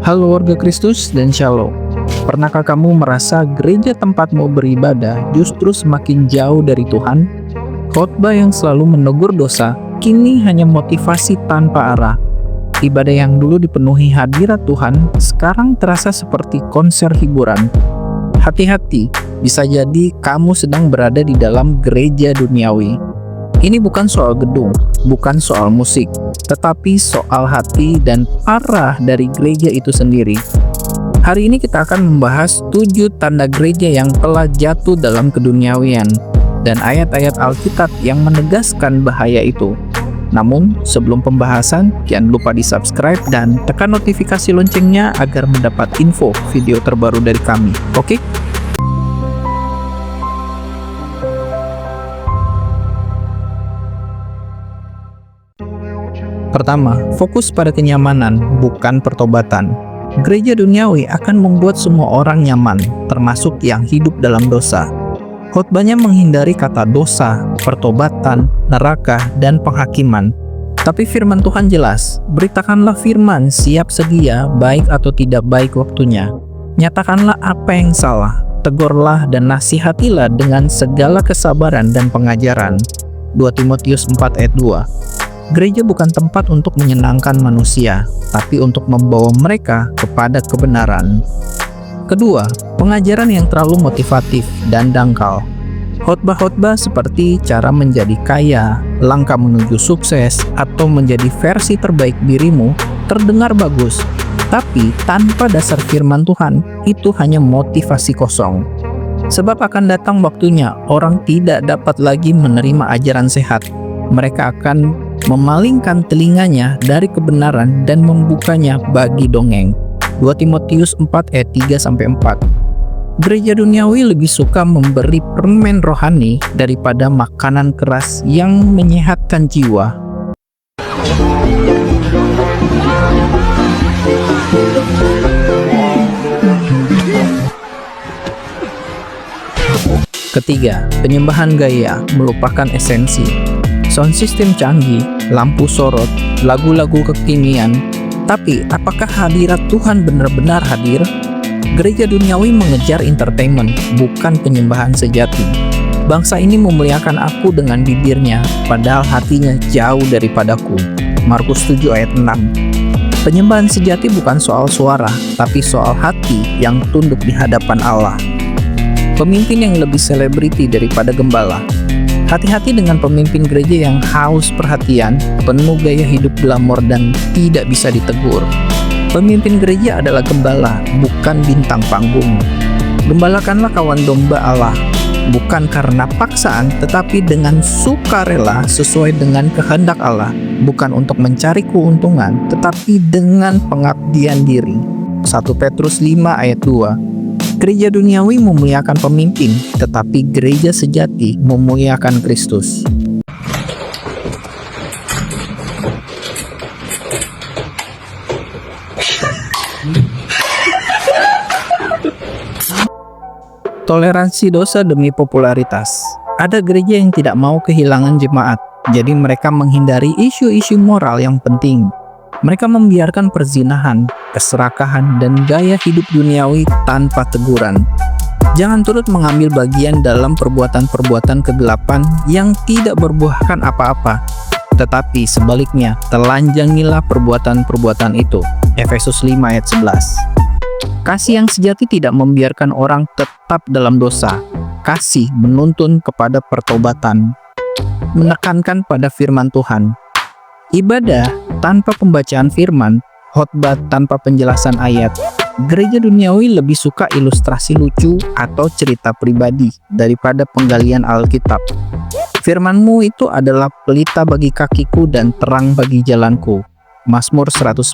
Halo warga Kristus dan Shalom. Pernahkah kamu merasa gereja tempatmu beribadah justru semakin jauh dari Tuhan? Khotbah yang selalu menegur dosa kini hanya motivasi tanpa arah. Ibadah yang dulu dipenuhi hadirat Tuhan sekarang terasa seperti konser hiburan. Hati-hati, bisa jadi kamu sedang berada di dalam gereja duniawi. Ini bukan soal gedung, bukan soal musik, tetapi soal hati dan arah dari gereja itu sendiri. Hari ini kita akan membahas 7 tanda gereja yang telah jatuh dalam keduniawian dan ayat-ayat Alkitab yang menegaskan bahaya itu. Namun, sebelum pembahasan, jangan lupa di-subscribe dan tekan notifikasi loncengnya agar mendapat info video terbaru dari kami. Oke? Pertama, fokus pada kenyamanan, bukan pertobatan. Gereja duniawi akan membuat semua orang nyaman, termasuk yang hidup dalam dosa. Khotbahnya menghindari kata dosa, pertobatan, neraka, dan penghakiman. Tapi firman Tuhan jelas, beritakanlah firman siap sedia, baik atau tidak baik waktunya. Nyatakanlah apa yang salah, tegurlah dan nasihatilah dengan segala kesabaran dan pengajaran. 2 Timotius 4 ayat 2. Gereja bukan tempat untuk menyenangkan manusia, tapi untuk membawa mereka kepada kebenaran. Kedua, pengajaran yang terlalu motivatif dan dangkal. Khotbah-khotbah seperti cara menjadi kaya, langkah menuju sukses, atau menjadi versi terbaik dirimu terdengar bagus, tapi tanpa dasar firman Tuhan, itu hanya motivasi kosong. Sebab akan datang waktunya orang tidak dapat lagi menerima ajaran sehat. Mereka akan memalingkan telinganya dari kebenaran dan membukanya bagi dongeng. 2 Timotius 4 ayat 3-4. Gereja duniawi lebih suka memberi permen rohani daripada makanan keras yang menyehatkan jiwa. Ketiga, penyembahan gaya melupakan esensi. Sound system canggih, lampu sorot, lagu-lagu kekinian. Tapi apakah hadirat Tuhan benar-benar hadir? Gereja duniawi mengejar entertainment, bukan penyembahan sejati. Bangsa ini memuliakan aku dengan bibirnya, padahal hatinya jauh daripadaku. Markus 7 ayat 6. Penyembahan sejati bukan soal suara, tapi soal hati yang tunduk di hadapan Allah. Pemimpin yang lebih selebriti daripada gembala. Hati-hati dengan pemimpin gereja yang haus perhatian, penuh gaya hidup glamor dan tidak bisa ditegur. Pemimpin gereja adalah gembala, bukan bintang panggung. Gembalakanlah kawan domba Allah, bukan karena paksaan, tetapi dengan sukarela sesuai dengan kehendak Allah, bukan untuk mencari keuntungan, tetapi dengan pengabdian diri. 1 Petrus 5 ayat 2. Gereja duniawi memuliakan pemimpin, tetapi gereja sejati memuliakan Kristus. Toleransi dosa demi popularitas. Ada gereja yang tidak mau kehilangan jemaat, jadi mereka menghindari isu-isu moral yang penting. Mereka membiarkan perzinahan, keserakahan, dan gaya hidup duniawi tanpa teguran. Jangan turut mengambil bagian dalam perbuatan-perbuatan kegelapan yang tidak berbuahkan apa-apa. Tetapi sebaliknya, telanjangilah perbuatan-perbuatan itu. Efesus 5 ayat 11. Kasih yang sejati tidak membiarkan orang tetap dalam dosa. Kasih menuntun kepada pertobatan. Menekankan pada firman Tuhan. Ibadah tanpa pembacaan firman, khotbah tanpa penjelasan ayat. Gereja duniawi lebih suka ilustrasi lucu atau cerita pribadi daripada penggalian Alkitab. Firman-Mu itu adalah pelita bagi kakiku dan terang bagi jalanku. Mazmur 119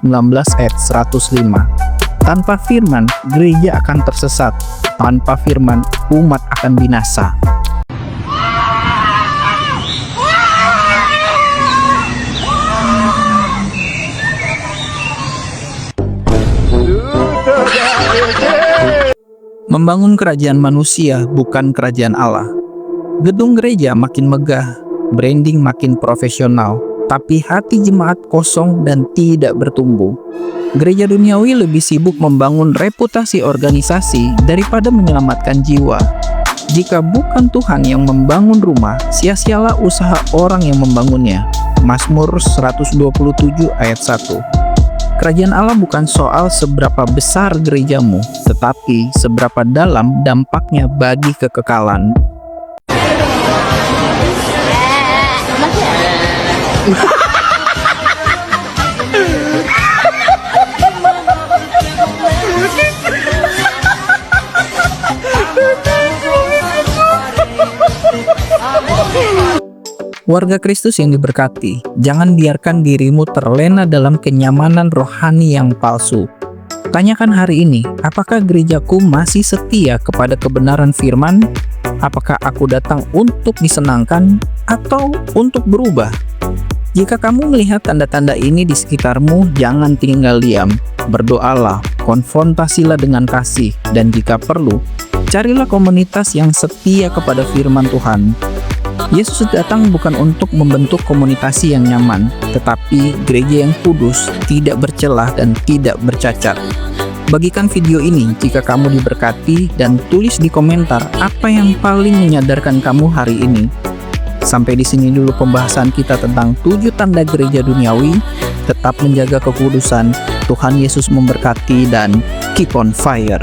ayat 105. Tanpa firman, gereja akan tersesat. Tanpa firman, umat akan binasa. Membangun kerajaan manusia bukan kerajaan Allah. Gedung gereja makin megah, branding makin profesional, tapi hati jemaat kosong dan tidak bertumbuh. Gereja duniawi lebih sibuk membangun reputasi organisasi daripada menyelamatkan jiwa. Jika bukan Tuhan yang membangun rumah, sia-sialah usaha orang yang membangunnya. Mazmur 127 ayat 1. Kerajaan Allah bukan soal seberapa besar gerejamu, tetapi seberapa dalam dampaknya bagi kekekalan. Warga Kristus yang diberkati, jangan biarkan dirimu terlena dalam kenyamanan rohani yang palsu. Tanyakan hari ini, apakah gerejaku masih setia kepada kebenaran firman? Apakah aku datang untuk disenangkan atau untuk berubah? Jika kamu melihat tanda-tanda ini di sekitarmu, jangan tinggal diam. Berdoalah, konfrontasilah dengan kasih, dan jika perlu, carilah komunitas yang setia kepada firman Tuhan. Yesus datang bukan untuk membentuk komunitas yang nyaman, tetapi gereja yang kudus, tidak bercelah dan tidak bercacat. Bagikan video ini jika kamu diberkati dan tulis di komentar apa yang paling menyadarkan kamu hari ini. Sampai di sini dulu pembahasan kita tentang 7 tanda gereja duniawi. Tetap menjaga kekudusan. Tuhan Yesus memberkati dan keep on fire.